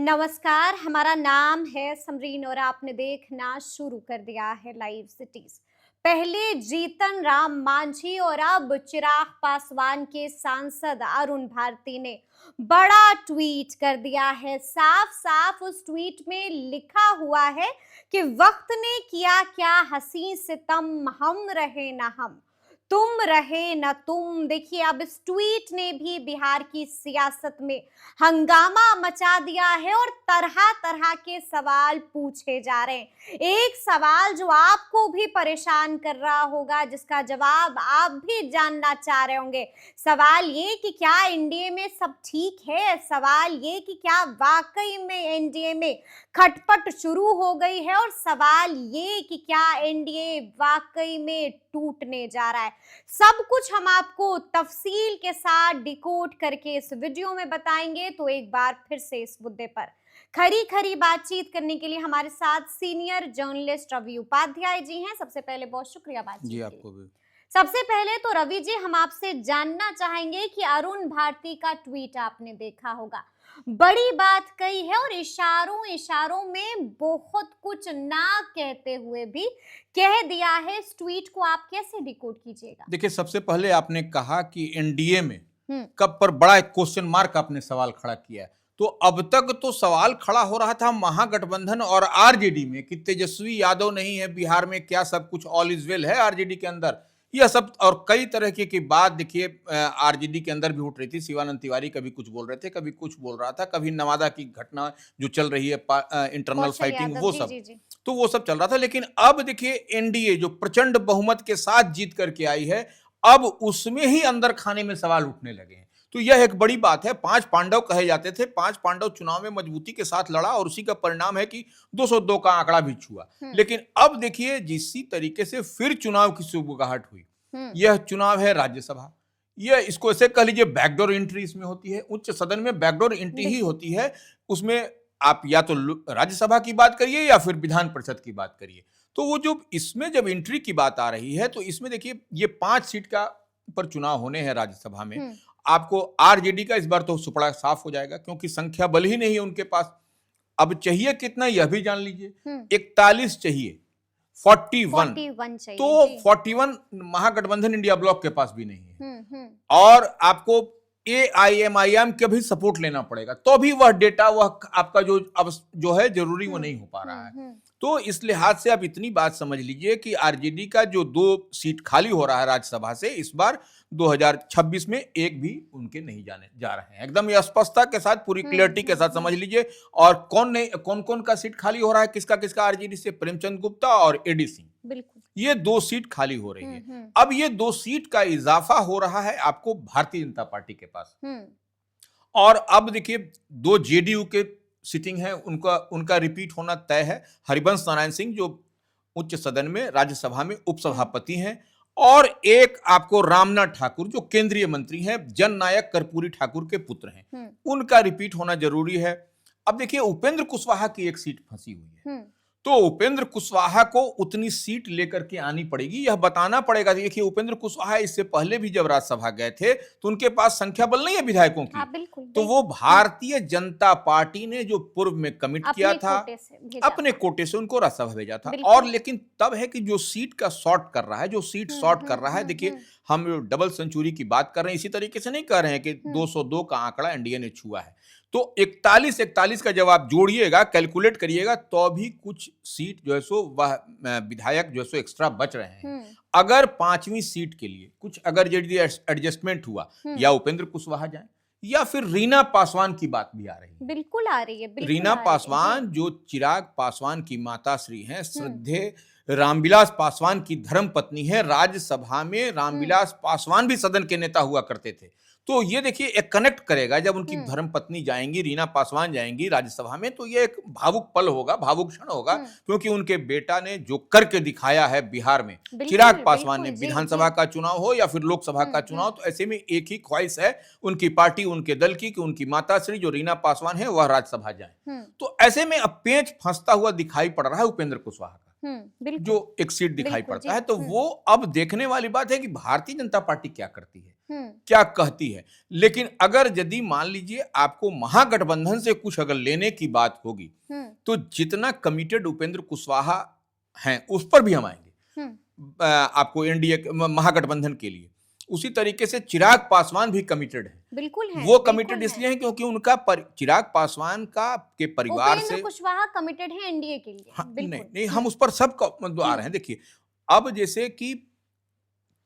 नमस्कार, हमारा नाम है समरीन और आपने देखना शुरू कर दिया है लाइव सिटीज। पहले जीतन राम मांझी और अब चिराग पासवान के सांसद अरुण भारती ने बड़ा ट्वीट कर दिया है। साफ साफ उस ट्वीट में लिखा हुआ है कि वक्त ने किया क्या हसीं सितम, हम रहे न हम, तुम रहे न तुम। देखिए, अब इस ट्वीट ने भी बिहार की सियासत में हंगामा मचा दिया है और तरह तरह के सवाल पूछे जा रहे हैं। एक सवाल जो आपको भी परेशान कर रहा होगा, जिसका जवाब आप भी जानना चाह रहे होंगे। सवाल ये कि क्या एनडीए में सब ठीक है। सवाल ये कि क्या वाकई में एनडीए में खटपट शुरू हो गई है। और सवाल ये कि क्या एनडीए वाकई में टूटने जा रहा है। सब कुछ हम आपको तफसील के साथ डिकोड करके इस वीडियो में बताएंगे। तो एक बार फिर से इस मुद्दे पर खरी खरी बातचीत करने के लिए हमारे साथ सीनियर जर्नलिस्ट रवि उपाध्याय जी हैं। सबसे पहले बहुत शुक्रिया बातचीत जी, के आपको लिए। भी। सबसे पहले तो रवि जी, हम आपसे जानना चाहेंगे कि अरुण भारती का ट्वीट आपने देखा होगा, बड़ी बात कही है और इशारों इशारों में बहुत कुछ ना कहते हुए भी कह दिया है। इस ट्वीट को आप कैसे डिकोड कीजिएगा? देखिए, सबसे पहले आपने कहा कि एनडीए में हम्म कब पर बड़ा एक क्वेश्चन मार्क आपने सवाल खड़ा किया है। तो अब तक तो सवाल खड़ा हो रहा था महागठबंधन और आरजेडी में कि तेजस्वी यादव नहीं है बिहार में, क्या सब कुछ ऑल इज वेल है आरजेडी के अंदर, यह सब और कई तरह की बात देखिए आरजेडी के अंदर भी उठ रही थी। शिवानंद तिवारी कभी कुछ बोल रहे थे, कभी कुछ बोल रहा था, कभी नवादा की घटना जो चल रही है इंटरनल कौशल फाइटिंग, यादव वो जी सब, जी जी। तो वो सब चल रहा था। लेकिन अब देखिए एनडीए जो प्रचंड बहुमत के साथ जीत करके आई है, अब उसमें ही अंदर खाने में सवाल उठने लगे हैं। तो यह एक बड़ी बात है। पांच पांडव कहे जाते थे, पांच पांडव चुनाव में मजबूती के साथ लड़ा और उसी का परिणाम है कि 202 का आंकड़ा भी छुआ। लेकिन अब देखिए जिस तरीके से फिर चुनाव की सुगबुगाहट हुई, यह चुनाव है राज्यसभा। यह इसको ऐसे कह लीजिए बैकडोर एंट्री इसमें होती है। उच्च सदन में बैकडोर एंट्री ही होती है। उसमें आप या तो राज्यसभा की बात करिए या फिर विधान परिषद की बात करिए। तो वो जो इसमें जब एंट्री की बात आ रही है, तो इसमें देखिए ये 5 सीट का पर चुनाव होने हैं राज्यसभा में। आपको आरजेडी का इस बार तो सुपड़ा साफ हो जाएगा, क्योंकि संख्या बल ही नहीं है उनके पास। अब चाहिए कितना यह भी जान लीजिए, 41 चाहिए, 41 चाहिए तो जी। 41 महागठबंधन इंडिया ब्लॉक के पास भी नहीं है। और आपको एआईएमआईएम का भी सपोर्ट लेना पड़ेगा, तो भी वह डेटा, वह आपका जो है जरूरी, वो नहीं हो पा रहा है। तो इस लिहाज से आप इतनी बात समझ लीजिए कि आरजेडी का जो 2 सीट खाली हो रहा है राज्यसभा से, इस बार 2026 में एक भी उनके नहीं जाने जा रहे हैं। एकदम स्पष्टता के साथ, पूरी क्लियरिटी के साथ समझ लीजिए। और कौन कौन का सीट खाली हो रहा है, किसका किसका आरजेडी से, प्रेमचंद गुप्ता और एडी सिंह, बिल्कुल ये 2 सीट खाली हो रही है। अब ये 2 सीट का इजाफा हो रहा है आपको भारतीय जनता पार्टी के पास। और अब देखिए 2 जेडीयू के सिटिंग है, उनका रिपीट होना तय है। हरिवंश नारायण सिंह जो उच्च सदन में राज्यसभा में उपसभापति हैं, और एक आपको रामनाथ ठाकुर जो केंद्रीय मंत्री हैं, जननायक कर्पूरी ठाकुर के पुत्र हैं, उनका रिपीट होना जरूरी है। अब देखिए उपेंद्र कुशवाहा की एक सीट फंसी हुई है, तो उपेंद्र कुशवाहा को उतनी सीट लेकर के आनी पड़ेगी, यह बताना पड़ेगा। देखिए उपेंद्र कुशवाहा इससे पहले भी जब राज्यसभा गए थे, तो उनके पास संख्या बल नहीं है विधायकों की। बिल्कुल, तो वो भारतीय जनता पार्टी ने जो पूर्व में कमिट किया था, अपने कोटे से उनको राज्यसभा भेजा था। और लेकिन तब है कि जो सीट का शॉर्ट कर रहा है, जो सीट शॉर्ट कर रहा है, देखिए हम डबल सेंचुरी की बात कर रहे हैं, इसी तरीके से नहीं कह रहे हैं कि 202 का आंकड़ा एनडीए ने छुआ है। तो 41 का जब आप जोड़िएगा, कैलकुलेट करिएगा, तो भी कुछ सीट जो है सो वह विधायक जो है सो एक्स्ट्रा बच रहे हैं। अगर 5वीं सीट के लिए कुछ अगर यदि एडजस्टमेंट हुआ, या उपेंद्र कुशवाहा जाए या फिर रीना पासवान की बात भी आ रही है। बिल्कुल आ रही है, बिल्कुल रीना पासवान जो चिराग पासवान की माता श्री हैं, श्रद्धेय रामविलास पासवान की धर्म पत्नी है। राज्यसभा में रामविलास पासवान भी सदन के नेता हुआ करते थे। तो ये देखिए एक कनेक्ट करेगा, जब उनकी धर्म पत्नी जाएंगी, रीना पासवान जाएंगी राज्यसभा में, तो ये एक भावुक पल होगा, भावुक क्षण होगा। क्योंकि उनके बेटा ने जो करके दिखाया है बिहार में, चिराग पासवान ने, विधानसभा का चुनाव हो या फिर लोकसभा का चुनाव, तो ऐसे में एक ही ख्वाहिश है उनकी पार्टी, उनके दल की, कि उनकी माता श्री जो रीना पासवान है वह राज्यसभा जाए। तो ऐसे में अब पेंच फंसता हुआ दिखाई पड़ रहा है उपेंद्र कुशवाहा का, जो एक सीट दिखाई पड़ता है। तो वो अब देखने वाली बात है कि भारतीय जनता पार्टी क्या करती है। क्या कहती है। लेकिन अगर यदि मान लीजिए आपको महागठबंधन से कुछ अगर लेने की बात होगी तो जितना कमिटेड उपेंद्र कुशवाहा हैं उस पर भी हम आएंगे आपको एनडीए महागठबंधन के लिए। उसी तरीके से चिराग पासवान भी कमिटेड है। बिल्कुल है, वो कमिटेड इसलिए है क्योंकि उनका चिराग पासवान का के परिवार से कुशवाहा कमिटेड है एनडीए के लिए। हाँ, नहीं हम उस पर सब आ रहे हैं। देखिए अब जैसे कि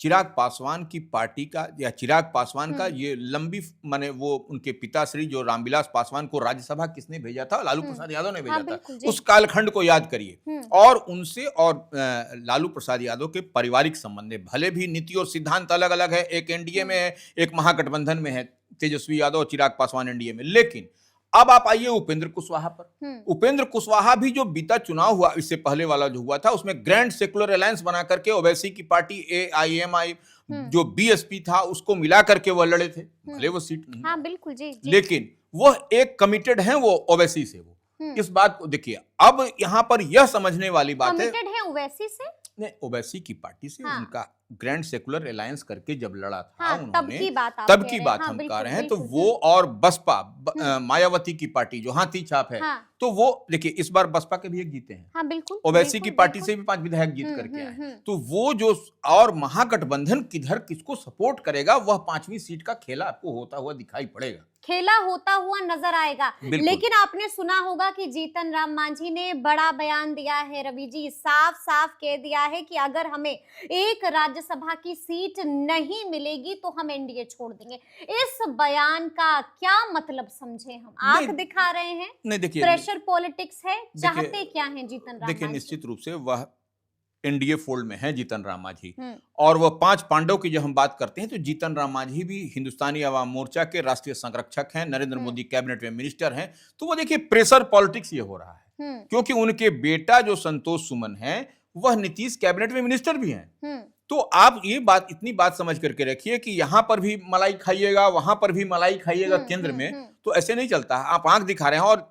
चिराग पासवान की पार्टी का या चिराग पासवान का ये लंबी माने वो उनके पिताश्री जो रामविलास पासवान को राज्यसभा किसने भेजा था, लालू प्रसाद यादव ने भेजा था। उस कालखंड को याद करिए और उनसे और लालू प्रसाद यादव के पारिवारिक संबंध है। भले भी नीति और सिद्धांत अलग अलग है, एक एनडीए में है एक महागठबंधन में है, तेजस्वी यादव और चिराग पासवान एनडीए में। लेकिन अब आप आइए उपेंद्र कुशवाहा पर। उपेंद्र कुशवाहा भी जो बीता चुनाव हुआ इससे पहले वाला जो हुआ था उसमें ग्रैंड सेकुलर अलायंस बना करके ओवैसी की पार्टी एआईएमआई जो बीएसपी था उसको मिला करके वह लड़े थे। भले वो सीट नहीं, हाँ बिल्कुल जी। लेकिन वह एक कमिटेड है वो ओवैसी से। वो इस बात को देखिए अब यहां पर यह समझने वाली बात है कमिटेड है ओवैसी से, नहीं ओवैसी की पार्टी से। उनका ग्रैंड सेकुलर अलायंस करके जब लड़ा था उन्होंने, तब की बात हम कह रहे हैं। तो वो और बसपा मायावती की पार्टी जो हाथी छाप है, तो वो देखिए इस बार बसपा के भी एक जीते हैं, ओवैसी की पार्टी से भी 5 विधायक जीत करके आए हैं। तो वो जो और महागठबंधन किधर किसको सपोर्ट करेगा वह 5वीं सीट का खेला आपको होता हुआ दिखाई पड़ेगा, खेला होता हुआ नजर आएगा। लेकिन आपने सुना होगा कि जीतन राम मांझी ने बड़ा बयान दिया है रवि जी, साफ साफ कह दिया है कि अगर हमें एक राज्यसभा की सीट नहीं मिलेगी तो हम एनडीए छोड़ देंगे। इस बयान का क्या मतलब समझे हम? आंख दिखा रहे हैं? नहीं देखिए प्रेशर पॉलिटिक्स है, चाहते क्या हैं जीतन राम? देखिए निश्चित रूप से वह एनडीए फोल्ड में है जीतन राम मांझी, और वह 5 पांडव की जब हम बात करते हैं तो जीतन राम मांझी भी हिंदुस्तानी अवाम मोर्चा के राष्ट्रीय संरक्षक हैं, नरेंद्र मोदी कैबिनेट में मिनिस्टर हैं। तो वो देखिए प्रेशर पॉलिटिक्स ये हो रहा है क्योंकि उनके बेटा जो संतोष सुमन है वह नीतीश कैबिनेट में मिनिस्टर भी हैं। तो आप ये बात इतनी बात समझ करके रखिए कि यहां पर भी मलाई खाइएगा वहां पर भी मलाई खाइएगा केंद्र में, तो ऐसे नहीं चलता। आप आंख दिखा रहे हैं और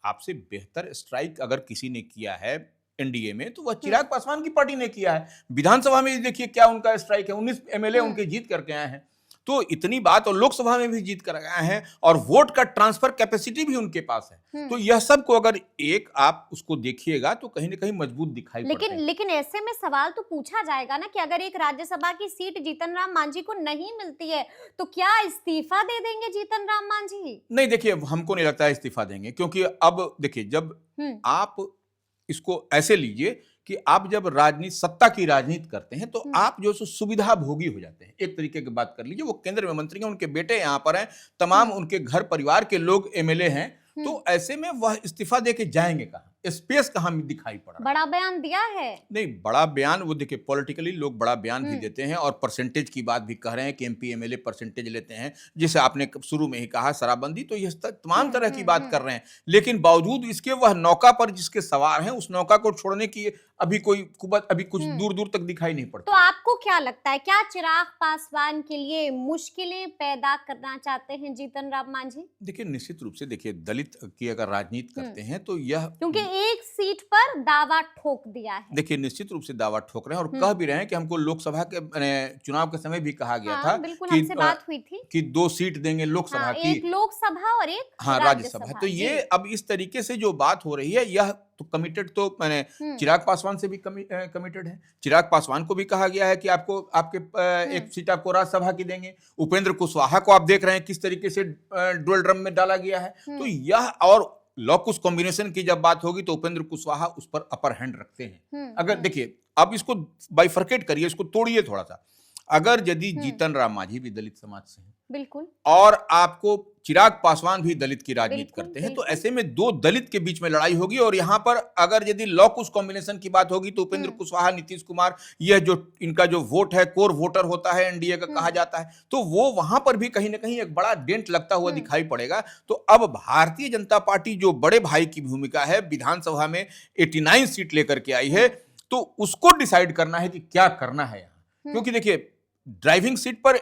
आपसे बेहतर स्ट्राइक अगर किसी ने किया है एनडीए में तो वह चिराग पासवान की पार्टी ने किया है। विधानसभा में देखिए क्या उनका स्ट्राइक है, 19 एमएलए उनके जीत करके आए हैं। तो इतनी बात, और लोकसभा में भी जीत कर आए हैं और वोट का ट्रांसफर कैपेसिटी भी उनके पास है। तो यह सब को अगर एक आप उसको देखिएगा तो कहीं ना कहीं मजबूत दिखाई पड़ता है। लेकिन ऐसे में सवाल तो पूछा जाएगा ना कि अगर एक राज्यसभा की सीट जीतन राम मांझी को नहीं मिलती है तो क्या इस्तीफा दे देंगे जीतन राम मांझी? नहीं देखिए हमको नहीं लगता है इस्तीफा देंगे, क्योंकि अब देखिए जब आप इसको ऐसे लीजिए कि आप जब राजनीति सत्ता की राजनीति करते हैं तो आप जो सुविधा भोगी हो जाते हैं। एक तरीके की बात कर लीजिए, वो केंद्र में मंत्री हैं, उनके बेटे यहाँ पर हैं, तमाम उनके घर परिवार के लोग एमएलए हैं, तो ऐसे में वह इस्तीफा देके जाएंगे कहाँ? स्पेस कहाँ दिखाई पड़ा? बड़ा बयान दिया है। नहीं बड़ा बयान वो देखिए पॉलिटिकली लोग बड़ा बयान भी देते हैं और परसेंटेज की बात भी कह रहे हैं कि एमपी एमएलए परसेंटेज लेते हैं, जिसे आपने शुरू में ही कहा शराबबंदी, तो ये तमाम तरह की बात कर रहे हैं। लेकिन बावजूद इसके वह नौका पर जिसके सवार हैं उस नौका को छोड़ने की अभी कोई कुबत अभी कुछ दूर दूर तक दिखाई नहीं पड़ता। तो आपको क्या लगता है, क्या चिराग पासवान के लिए मुश्किलें पैदा करना चाहते हैं जीतन राम मांझी? देखिए निश्चित रूप से देखिए दलित की अगर राजनीति करते हैं तो यह, क्योंकि एक सीट पर दावा ठोक दिया है। देखिए निश्चित रूप से दावा ठोक रहे हैं और कह भी रहे हैं कि हमको लोकसभा के चुनाव के समय भी कहा गया था कि बात हुई थी कि 2 सीट देंगे लोकसभा की, एक लोकसभा और एक राज्यसभा। तो ये अब इस तरीके से जो बात हो रही है यह तो कमिटेड तो मैंने चिराग पासवान से भी कमिटेड है। चिराग पासवान को भी कहा गया है कि आपको आपके एक सीट आपको राज्यसभा की देंगे। उपेंद्र कुशवाहा को आप देख रहे हैं किस तरीके से डुअल ड्रम में डाला गया है। तो यह और लॉकुस कॉम्बिनेशन की जब बात होगी तो उपेंद्र कुशवाहा उस पर अपर हैंड रखते हैं। अगर देखिए अब इसको बाइफरकेट करिए, इसको तोड़िए थोड़ा सा। अगर यदि जीतन राम मांझी भी दलित समाज से हैं बिल्कुल और आपको चिराग पासवान भी दलित की राजनीति करते हैं, तो ऐसे में 2 दलित के बीच में लड़ाई होगी। और यहां पर अगर यदि लॉकुस कॉम्बिनेशन की बात होगी तो उपेंद्र कुशवाहा, नीतीश कुमार, यह जो इनका जो वोट है कोर वोटर होता है एनडीए का कहा जाता है, तो वो वहां पर भी कहीं ना कहीं एक बड़ा डेंट लगता हुआ दिखाई पड़ेगा। तो अब भारतीय जनता पार्टी जो बड़े भाई की भूमिका है, विधानसभा में 89 सीट लेकर के आई है, तो उसको डिसाइड करना है कि क्या करना है यहाँ। क्योंकि देखिए ड्राइविंग सीट पर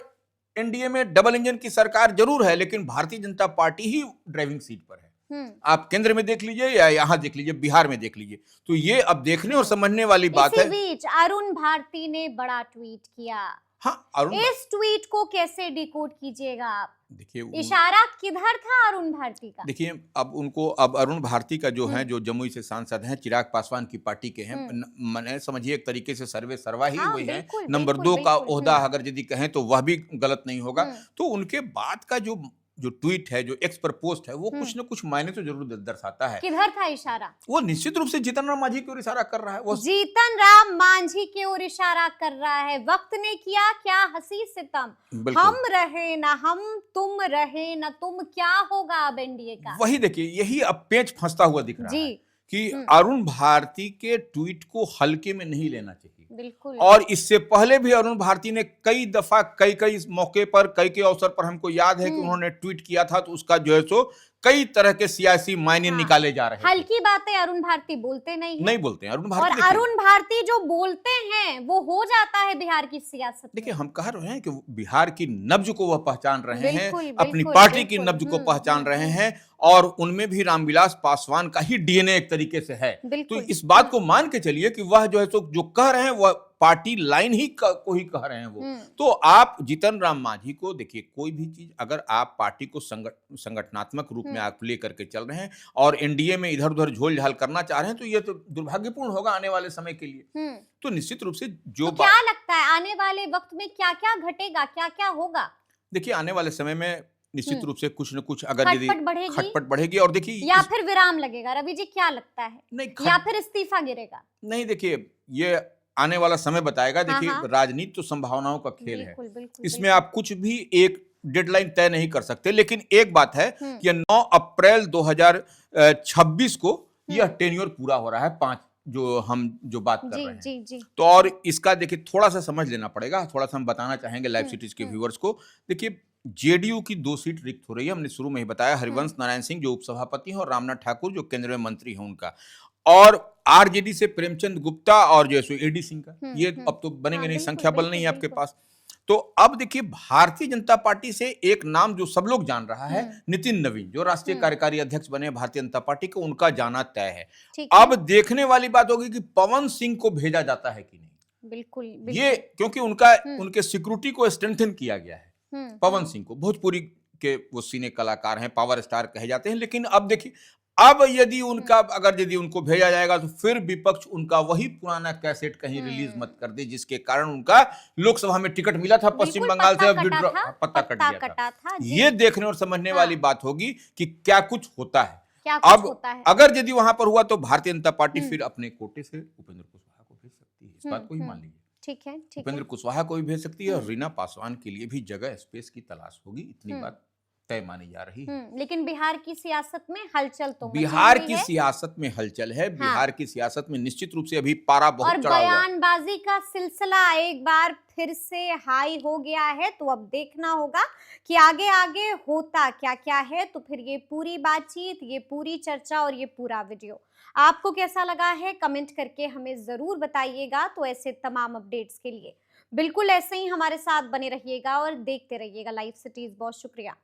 एनडीए में डबल इंजन की सरकार जरूर है, लेकिन भारतीय जनता पार्टी ही ड्राइविंग सीट पर है। आप केंद्र में देख लीजिए या यहां देख लीजिए, बिहार में देख लीजिए। तो ये अब देखने और समझने वाली बात है। इसी बीच अरुण भारती ने बड़ा ट्वीट किया। हाँ, अरुण इस ट्वीट को कैसे डिकोड कीजिएगा आप? देखिए इशारा किधर था अरुण भारती का? देखिए अब अरुण भारती का जो है, जो जमुई से सांसद हैं, चिराग पासवान की पार्टी के हैं, माने समझिए एक तरीके से सर्वे सर्वा ही हाँ, हुए हैं। बिल्कुल, नंबर बिल्कुल, 2 का बिल्कुल, ओहदा अगर यदि कहें तो वह भी गलत नहीं होगा। हम्म। तो उनके बाद का जो जो ट्वीट है, जो एक्स पर पोस्ट है, वो कुछ न कुछ मायने तो जरूर दर्शाता है। किधर था इशारा? वो निश्चित रूप से जीतन राम मांझी की ओर इशारा कर रहा है। वो जीतन राम मांझी की ओर इशारा कर रहा है। वक्त ने किया क्या हंसी सितम, बिल्कुल। हम रहे ना हम, तुम रहे ना तुम, क्या होगा अब एनडीए का? वही देखिए, यही अब पेंच फंसता हुआ दिख रहा जी। है कि अरुण भारती के ट्वीट को हल्के में नहीं लेना चाहिए। बिल्कुल। और इससे पहले भी अरुण भारती ने कई दफा कई मौके पर कई अवसर पर, हमको याद है कि उन्होंने ट्वीट किया था, तो उसका जो है सो कई तरह के सियासी मायने निकाले जा रहे हैं। हल्की बातें अरुण भारती बोलते नहीं बोलते हैं अरुण भारती। और अरुण भारती जो बोलते हैं वो हो जाता है बिहार की सियासत में। देखिए, हम कह रहे हैं कि बिहार की नब्ज को वह पहचान रहे हैं, अपनी बिल्कुल, पार्टी की बिल्कुल। नब्ज को पहचान रहे हैं, और उनमें भी रामविलास पासवान का ही डीएनए एक तरीके से है। तो इस बात को मान के चलिए कि वह जो है सो जो कह रहे हैं वह पार्टी लाइन ही को ही कह रहे हैं वो। तो आप जीतन राम मांझी को देखिए, कोई भी चीज अगर आप पार्टी को संगठनात्मक रूप में आप लेकर के चल रहे हैं और एनडीए में इधर उधर झोल झाल करना चाह रहे हैं, तो ये तो दुर्भाग्यपूर्ण होगा आने वाले समय के लिए। तो निश्चित रूप से जो तो क्या लगता है आने वाले वक्त में क्या क्या घटेगा, क्या क्या होगा? देखिए, आने वाले समय में निश्चित रूप से कुछ न कुछ अगर यदि खटपट बढ़ेगी, और देखिए या फिर विराम लगेगा, रवि जी क्या लगता है? नहीं, या फिर इस्तीफा गिरेगा? नहीं, देखिए ये आने वाला समय बताएगा। देखिए, राजनीति तो संभावनाओं का खेल है, इसमें आप कुछ भी एक डेडलाइन तय नहीं कर सकते। लेकिन एक बात है कि 9 अप्रैल 2026 को यह टेन्योर पूरा हो रहा है, 5 जो बात कर रहे हैं। जी। तो और इसका देखिए थोड़ा सा समझ लेना पड़ेगा, थोड़ा सा हम बताना चाहेंगे लाइव सिटीज के व्यूअर्स को। देखिए, जेडीयू की 2 सीट रिक्त हो रही है, हमने शुरू में ही बताया। हरिवंश नारायण सिंह जो उपसभापति हैं और रामनाथ ठाकुर जो केंद्रीय मंत्री हैं उनका, और आरजेडी से प्रेमचंद गुप्ता और जो है एडी सिंह का। ये अब तो बनेंगे नहीं, संख्या बल नहीं है आपके पास। तो अब देखिए, भारतीय जनता पार्टी से एक नाम जो सब लोग जान रहा है, नितिन नवीन जो राष्ट्रीय कार्यकारी अध्यक्ष बने भारतीय जनता पार्टी के, उनका जाना तय है। अब देखने वाली बात होगी कि पवन सिंह को भेजा जाता है कि नहीं। बिल्कुल। ये क्योंकि उनके सिक्योरिटी को स्ट्रेंथन किया गया है। पवन सिंह को, भोजपुरी के वो सिने कलाकार हैं, पावर स्टार कहे जाते हैं। लेकिन अब देखिए, अब यदि उनको भेजा जाएगा तो फिर विपक्ष उनका वही पुराना कैसेट कहीं रिलीज मत कर दे, जिसके कारण उनका लोकसभा में टिकट मिला था पश्चिम बंगाल से, पत्ता कट गया था। ये देखने और समझने वाली बात होगी कि क्या कुछ होता है। अब अगर यदि वहां पर हुआ तो भारतीय जनता पार्टी फिर अपने कोटे से उपेंद्र कुशवाहा को भेज सकती है, इस बात को ही मान लीजिए। ठीक है। उपेंद्र कुशवाहा को भी भेज सकती है, और रीना पासवान के लिए भी जगह स्पेस की तलाश होगी, इतनी बात तय मानी जा रही है। लेकिन बिहार की सियासत में हलचल तो बिहार की सियासत में हलचल है। बिहार की सियासत में निश्चित रूप से अभी पारा बहुत चढ़ा हुआ है। बयानबाजी का सिलसिला एक बार फिर से हाई हो गया है। तो अब देखना होगा कि आगे आगे होता क्या क्या है। तो फिर ये पूरी बातचीत, ये पूरी चर्चा और ये पूरा वीडियो आपको कैसा लगा है, कमेंट करके हमें जरूर बताइएगा। तो ऐसे तमाम अपडेट्स के लिए बिल्कुल ऐसे ही हमारे साथ बने रहिएगा और देखते रहिएगा लाइव सिटीज। बहुत शुक्रिया।